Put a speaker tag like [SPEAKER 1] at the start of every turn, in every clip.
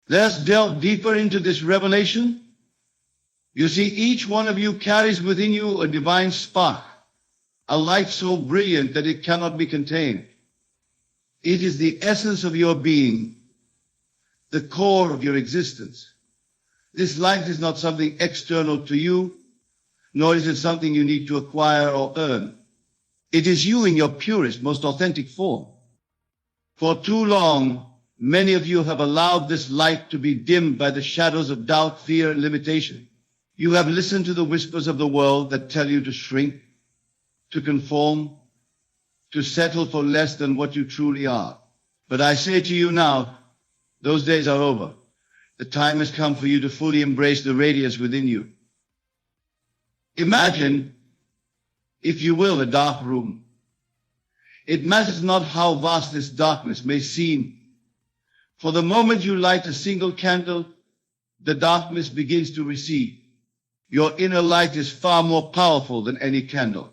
[SPEAKER 1] Let's delve deeper into this revelation. You see, each one of you carries within you a divine spark, a light so brilliant that it cannot be contained. It is the essence of your being, the core of your existence. This light is not something external to you, nor is it something you need to acquire or earn. It is you in your purest, most authentic form. For too long, many of you have allowed this light to be dimmed by the shadows of doubt, fear, and limitation. You have listened to the whispers of the world that tell you to shrink, to conform, to settle for less than what you truly are. But I say to you now, those days are over. The time has come for you to fully embrace the radiance within you. Imagine, if you will, a dark room. It matters not how vast this darkness may seem. For the moment you light a single candle, the darkness begins to recede. Your inner light is far more powerful than any candle.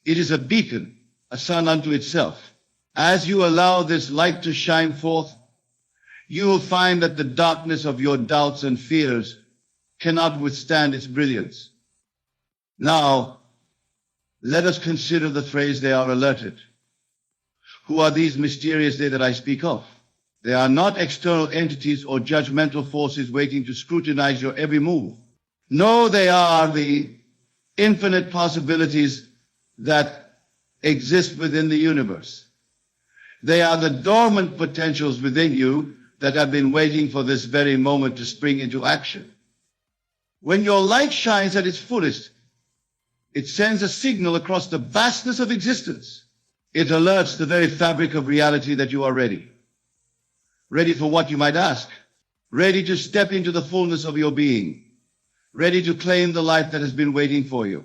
[SPEAKER 1] It is a beacon, a sun unto itself. As you allow this light to shine forth, you will find that the darkness of your doubts and fears cannot withstand its brilliance. Now, let us consider the phrase, they are alerted. Who are these mysterious they that I speak of? They are not external entities or judgmental forces waiting to scrutinize your every move. No, they are the infinite possibilities that exist within the universe. They are the dormant potentials within you that have been waiting for this very moment to spring into action. When your light shines at its fullest, it sends a signal across the vastness of existence. It alerts the very fabric of reality that you are ready. Ready for what, you might ask? Ready to step into the fullness of your being. Ready to claim the life that has been waiting for you.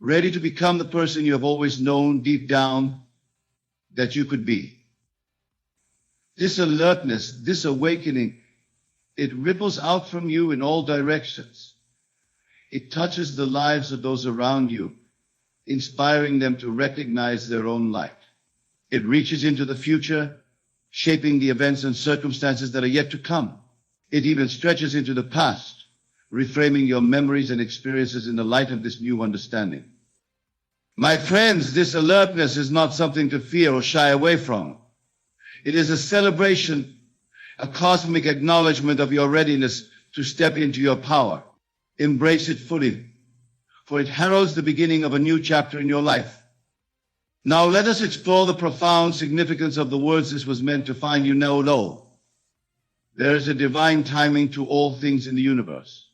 [SPEAKER 1] Ready to become the person you have always known deep down that you could be. This alertness, this awakening, it ripples out from you in all directions. It touches the lives of those around you, inspiring them to recognize their own light. It reaches into the future, shaping the events and circumstances that are yet to come. It even stretches into the past, reframing your memories and experiences in the light of this new understanding. My friends, this alertness is not something to fear or shy away from. It is a celebration, a cosmic acknowledgement of your readiness to step into your power. Embrace it fully, for it heralds the beginning of a new chapter in your life. Now let us explore the profound significance of the words this was meant to find you know. There is a divine timing to all things in the universe.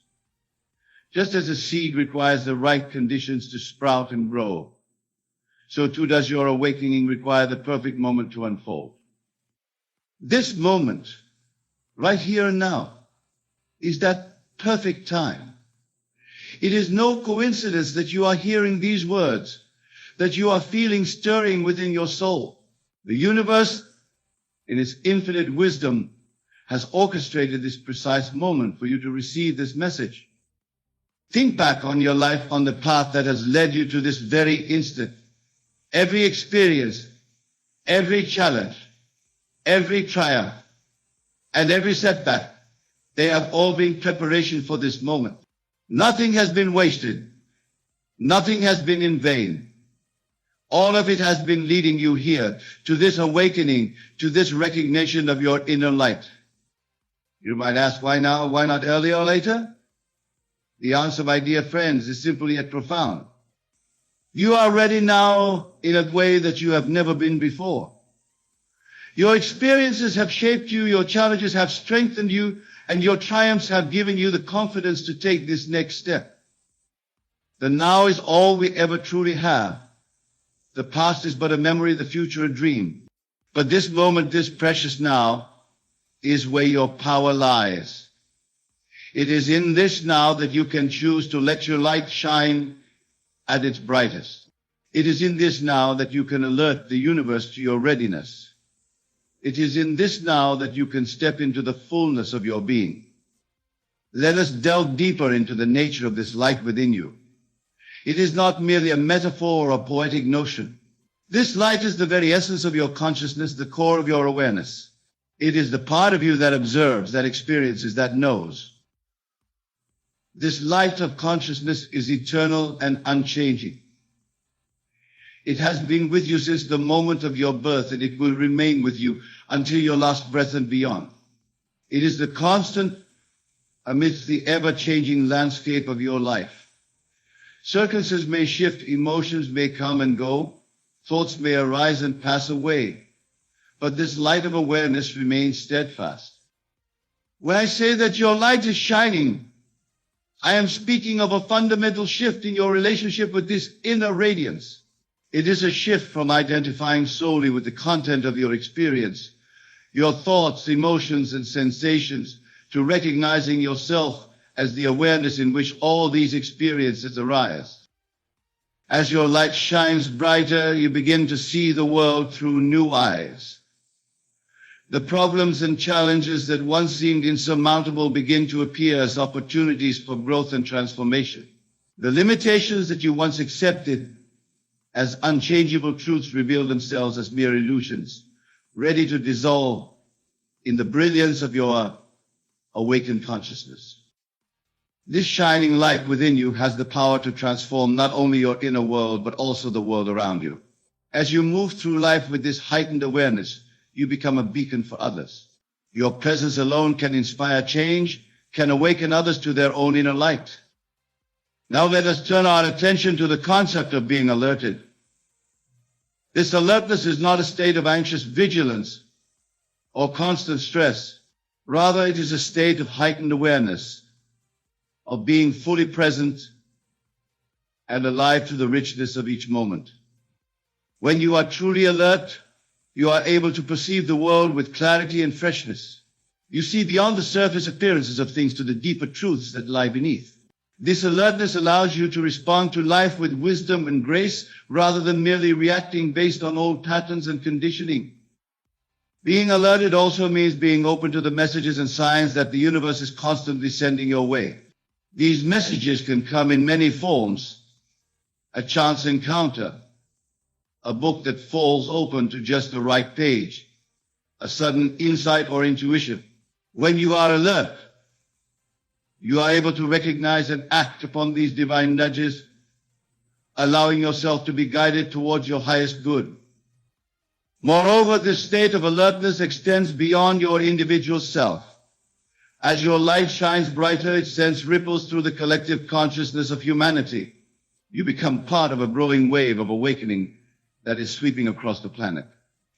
[SPEAKER 1] Just as a seed requires the right conditions to sprout and grow, so too does your awakening require the perfect moment to unfold. This moment, right here and now, is that perfect time. It is no coincidence that you are hearing these words, that you are feeling stirring within your soul. The universe, in its infinite wisdom, has orchestrated this precise moment for you to receive this message. Think back on your life, on the path that has led you to this very instant. Every experience, every challenge, every triumph, and every setback, they have all been preparation for this moment. Nothing has been wasted. Nothing has been in vain. All of it has been leading you here to this awakening, to this recognition of your inner light. You might ask, why now? Why not earlier or later? The answer, my dear friends, is simple yet profound. You are ready now in a way that you have never been before. Your experiences have shaped you, your challenges have strengthened you, and your triumphs have given you the confidence to take this next step. The now is all we ever truly have. The past is but a memory, the future a dream. But this moment, this precious now, is where your power lies. It is in this now that you can choose to let your light shine at its brightest. It is in this now that you can alert the universe to your readiness. It is in this now that you can step into the fullness of your being. Let us delve deeper into the nature of this light within you. It is not merely a metaphor or a poetic notion. This light is the very essence of your consciousness, the core of your awareness. It is the part of you that observes, that experiences, that knows. This light of consciousness is eternal and unchanging. It has been with you since the moment of your birth, and it will remain with you until your last breath and beyond. It is the constant amidst the ever-changing landscape of your life. Circumstances may shift, emotions may come and go, thoughts may arise and pass away, but this light of awareness remains steadfast. When I say that your light is shining, I am speaking of a fundamental shift in your relationship with this inner radiance. It is a shift from identifying solely with the content of your experience, your thoughts, emotions, and sensations, to recognizing yourself as the awareness in which all these experiences arise. As your light shines brighter, you begin to see the world through new eyes. The problems and challenges that once seemed insurmountable begin to appear as opportunities for growth and transformation. The limitations that you once accepted as unchangeable truths reveal themselves as mere illusions, ready to dissolve in the brilliance of your awakened consciousness. This shining light within you has the power to transform not only your inner world, but also the world around you. As you move through life with this heightened awareness, you become a beacon for others. Your presence alone can inspire change, can awaken others to their own inner light. Now let us turn our attention to the concept of being alerted. This alertness is not a state of anxious vigilance or constant stress. Rather, it is a state of heightened awareness, of being fully present and alive to the richness of each moment. When you are truly alert, you are able to perceive the world with clarity and freshness. You see beyond the surface appearances of things to the deeper truths that lie beneath. This alertness allows you to respond to life with wisdom and grace rather than merely reacting based on old patterns and conditioning. Being alerted also means being open to the messages and signs that the universe is constantly sending your way. These messages can come in many forms: a chance encounter, a book that falls open to just the right page, a sudden insight or intuition. When you are alert, you are able to recognize and act upon these divine nudges, allowing yourself to be guided towards your highest good. Moreover, this state of alertness extends beyond your individual self. As your light shines brighter, it sends ripples through the collective consciousness of humanity. You become part of a growing wave of awakening that is sweeping across the planet.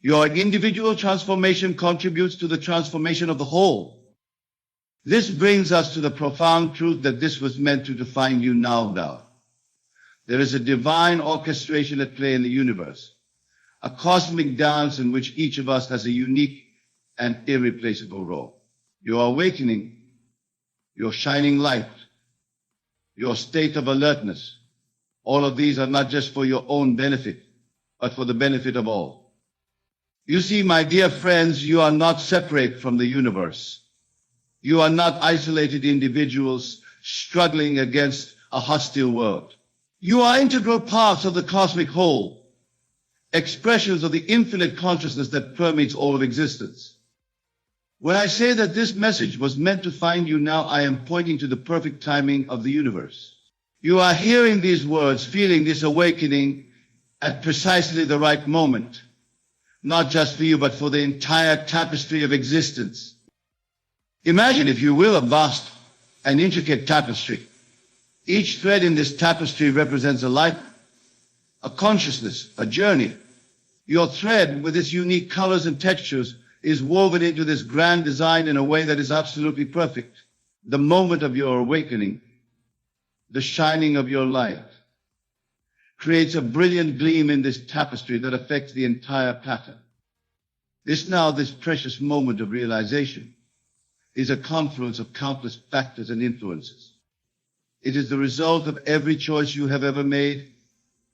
[SPEAKER 1] Your individual transformation contributes to the transformation of the whole. This brings us to the profound truth that this was meant to define you now. There is a divine orchestration at play in the universe, a cosmic dance in which each of us has a unique and irreplaceable role. Your awakening, your shining light, your state of alertness, all of these are not just for your own benefit, but for the benefit of all. You see, my dear friends, you are not separate from the universe. You are not isolated individuals struggling against a hostile world. You are integral parts of the cosmic whole, expressions of the infinite consciousness that permeates all of existence. When I say that this message was meant to find you now, I am pointing to the perfect timing of the universe. You are hearing these words, feeling this awakening at precisely the right moment, not just for you, but for the entire tapestry of existence. Imagine, if you will, a vast and intricate tapestry. Each thread in this tapestry represents a life, a consciousness, a journey. Your thread, with its unique colors and textures, is woven into this grand design in a way that is absolutely perfect. The moment of your awakening, the shining of your light, creates a brilliant gleam in this tapestry that affects the entire pattern. This precious moment of realization is a confluence of countless factors and influences. It is the result of every choice you have ever made,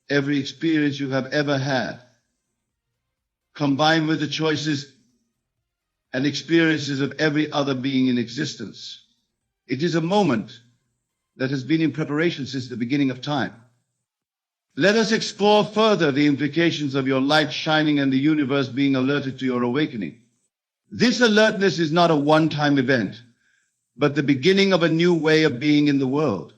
[SPEAKER 1] every experience you have ever had, combined with the choices and experiences of every other being in existence. It is a moment that has been in preparation since the beginning of time. Let us explore further the implications of your light shining and the universe being alerted to your awakening. This alertness is not a one-time event, but the beginning of a new way of being in the world.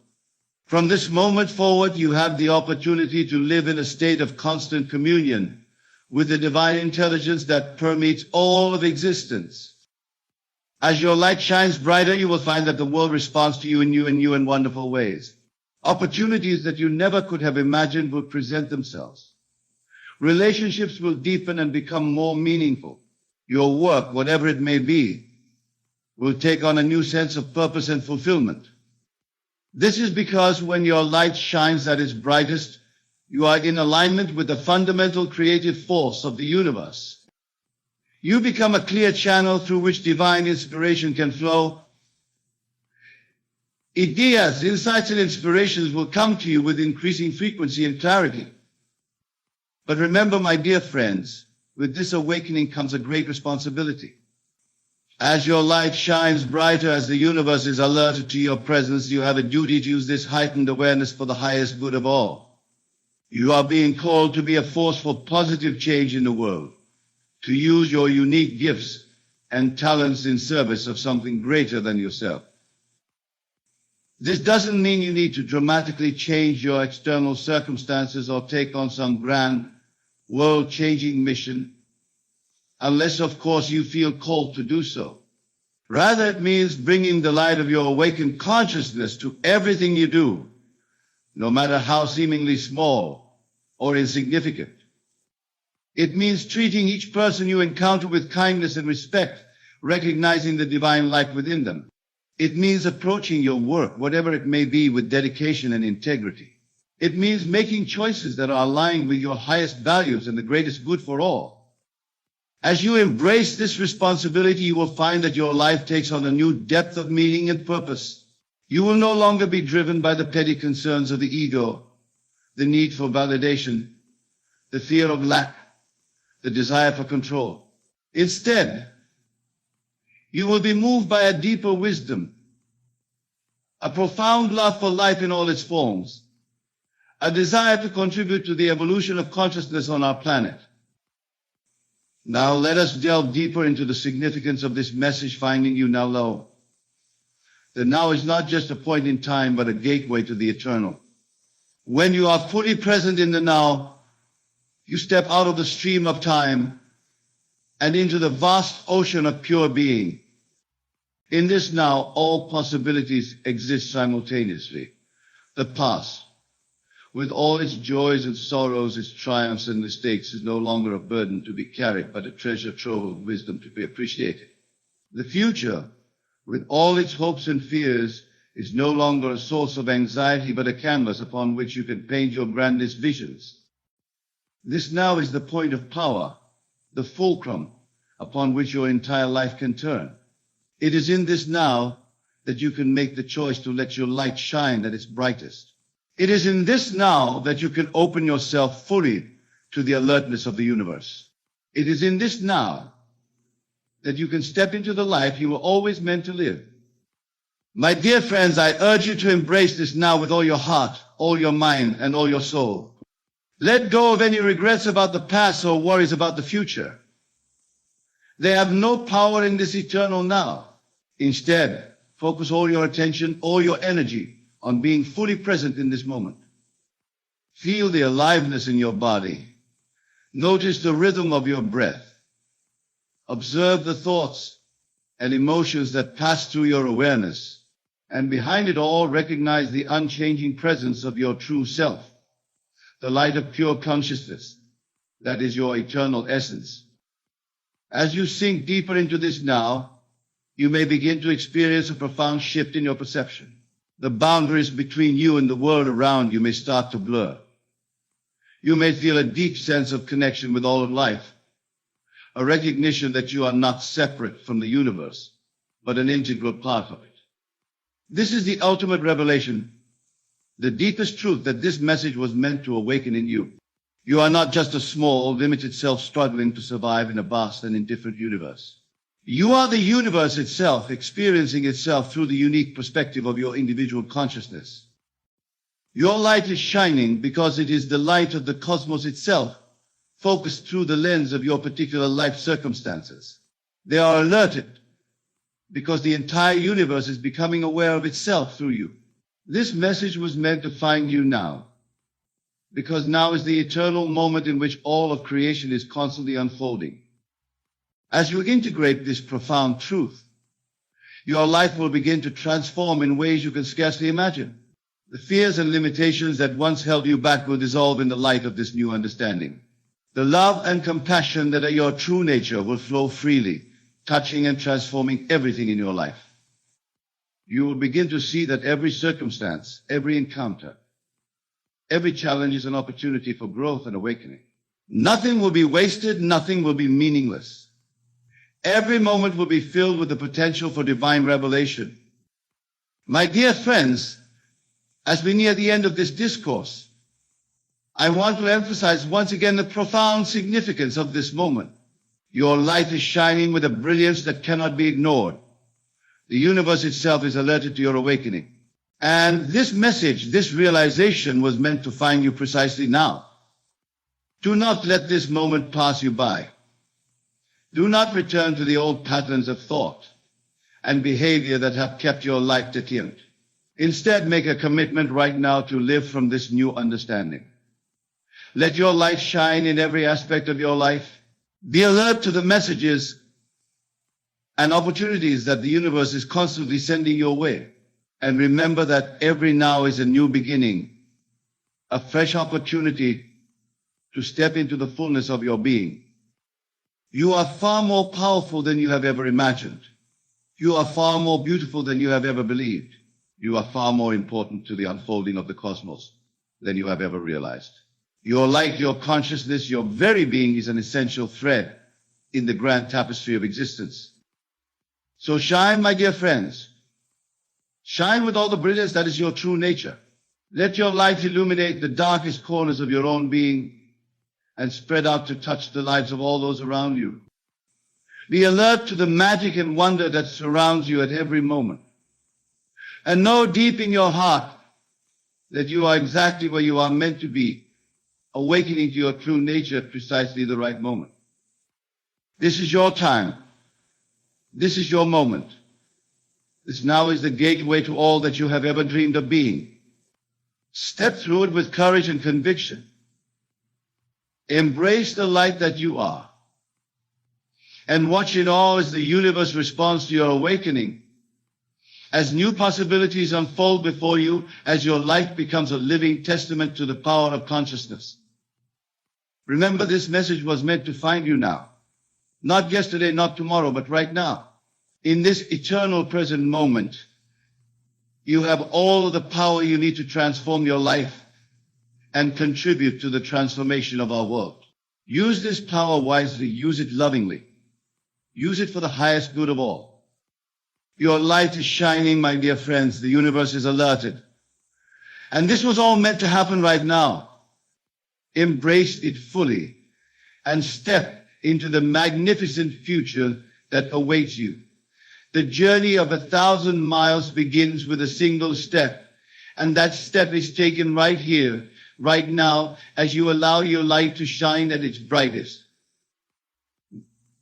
[SPEAKER 1] From this moment forward, you have the opportunity to live in a state of constant communion with the divine intelligence that permeates all of existence. As your light shines brighter, you will find that the world responds to you in new and wonderful ways. Opportunities that you never could have imagined will present themselves. Relationships will deepen and become more meaningful. Your work, whatever it may be, will take on a new sense of purpose and fulfillment. This is because when your light shines at its brightest, you are in alignment with the fundamental creative force of the universe. You become a clear channel through which divine inspiration can flow. Ideas, insights, and inspirations will come to you with increasing frequency and clarity. But remember, my dear friends, with this awakening comes a great responsibility. As your light shines brighter, as the universe is alerted to your presence, you have a duty to use this heightened awareness for the highest good of all. You are being called to be a force for positive change in the world, to use your unique gifts and talents in service of something greater than yourself. This doesn't mean you need to dramatically change your external circumstances or take on some grand, world-changing mission, unless, of course, you feel called to do so. Rather, it means bringing the light of your awakened consciousness to everything you do, no matter how seemingly small or insignificant. It means treating each person you encounter with kindness and respect, recognizing the divine light within them. It means approaching your work, whatever it may be, with dedication and integrity. It means making choices that are aligned with your highest values and the greatest good for all. As you embrace this responsibility, you will find that your life takes on a new depth of meaning and purpose. You will no longer be driven by the petty concerns of the ego, the need for validation, the fear of lack, the desire for control. Instead, you will be moved by a deeper wisdom, a profound love for life in all its forms, a desire to contribute to the evolution of consciousness on our planet. Now let us delve deeper into the significance of this message, finding you now low. The now is not just a point in time, but a gateway to the eternal. When you are fully present in the now, you step out of the stream of time and into the vast ocean of pure being. In this now, all possibilities exist simultaneously. The past, with all its joys and sorrows, its triumphs and mistakes, is no longer a burden to be carried, but a treasure trove of wisdom to be appreciated. The future, with all its hopes and fears, is no longer a source of anxiety, but a canvas upon which you can paint your grandest visions. This now is the point of power, the fulcrum upon which your entire life can turn. It is in this now that you can make the choice to let your light shine at its brightest. It is in this now that you can open yourself fully to the alertness of the universe. It is in this now that you can step into the life you were always meant to live. My dear friends, I urge you to embrace this now with all your heart, all your mind, and all your soul. Let go of any regrets about the past or worries about the future. They have no power in this eternal now. Instead, focus all your attention, all your energy on being fully present in this moment. Feel the aliveness in your body. Notice the rhythm of your breath. Observe the thoughts and emotions that pass through your awareness. And behind it all, recognize the unchanging presence of your true self, the light of pure consciousness that is your eternal essence. As you sink deeper into this now, you may begin to experience a profound shift in your perception. The boundaries between you and the world around you may start to blur. You may feel a deep sense of connection with all of life, a recognition that you are not separate from the universe, but an integral part of it. This is the ultimate revelation, the deepest truth that this message was meant to awaken in you. You are not just a small, limited self struggling to survive in a vast and indifferent universe. You are the universe itself, experiencing itself through the unique perspective of your individual consciousness. Your light is shining because it is the light of the cosmos itself, focused through the lens of your particular life circumstances. They are alerted because the entire universe is becoming aware of itself through you. This message was meant to find you now, because now is the eternal moment in which all of creation is constantly unfolding. As you integrate this profound truth, your life will begin to transform in ways you can scarcely imagine. The fears and limitations that once held you back will dissolve in the light of this new understanding. The love and compassion that are your true nature will flow freely, touching and transforming everything in your life. You will begin to see that every circumstance, every encounter, every challenge is an opportunity for growth and awakening. Nothing will be wasted, nothing will be meaningless. Every moment will be filled with the potential for divine revelation. My dear friends, as we near the end of this discourse, I want to emphasize once again the profound significance of this moment. Your light is shining with a brilliance that cannot be ignored. The universe itself is alerted to your awakening. And this message, this realization was meant to find you precisely now. Do not let this moment pass you by. Do not return to the old patterns of thought and behavior that have kept your life determined. Instead, make a commitment right now to live from this new understanding. Let your light shine in every aspect of your life. Be alert to the messages and opportunities that the universe is constantly sending your way. And remember that every now is a new beginning, a fresh opportunity to step into the fullness of your being. You are far more powerful than you have ever imagined. You are far more beautiful than you have ever believed. You are far more important to the unfolding of the cosmos than you have ever realized. Your light, your consciousness, your very being is an essential thread in the grand tapestry of existence. So shine, my dear friends. Shine with all the brilliance that is your true nature. Let your light illuminate the darkest corners of your own being and spread out to touch the lives of all those around you. Be alert to the magic and wonder that surrounds you at every moment. And know deep in your heart that you are exactly where you are meant to be, awakening to your true nature at precisely the right moment. This is your time. This is your moment. This now is the gateway to all that you have ever dreamed of being. Step through it with courage and conviction. Embrace the light that you are. And watch in awe as the universe responds to your awakening. As new possibilities unfold before you, as your life becomes a living testament to the power of consciousness. Remember, this message was meant to find you now. Not yesterday, not tomorrow, but right now. In this eternal present moment, you have all of the power you need to transform your life and contribute to the transformation of our world. Use this power wisely. Use it lovingly. Use it for the highest good of all. Your light is shining, my dear friends. The universe is alerted. And this was all meant to happen right now. Embrace it fully and step into the magnificent future that awaits you. The journey of 1,000 miles begins with a single step, and that step is taken right here, right now, as you allow your light to shine at its brightest.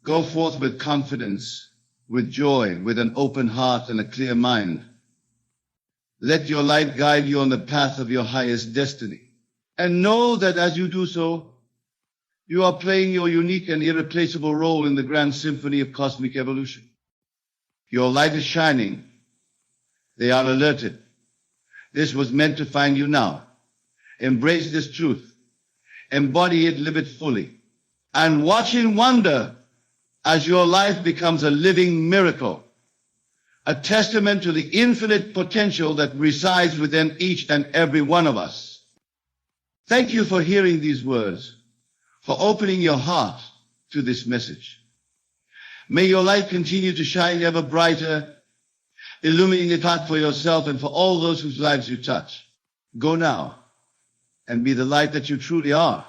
[SPEAKER 1] Go forth with confidence, with joy, with an open heart and a clear mind. Let your light guide you on the path of your highest destiny. And know that as you do so, you are playing your unique and irreplaceable role in the grand symphony of cosmic evolution. Your light is shining. They are alerted. This was meant to find you now. Embrace this truth. Embody it, live it fully. And watch in wonder as your life becomes a living miracle, a testament to the infinite potential that resides within each and every one of us. Thank you for hearing these words, for opening your heart to this message. May your light continue to shine ever brighter, illuminating the path for yourself and for all those whose lives you touch. Go now and be the light that you truly are.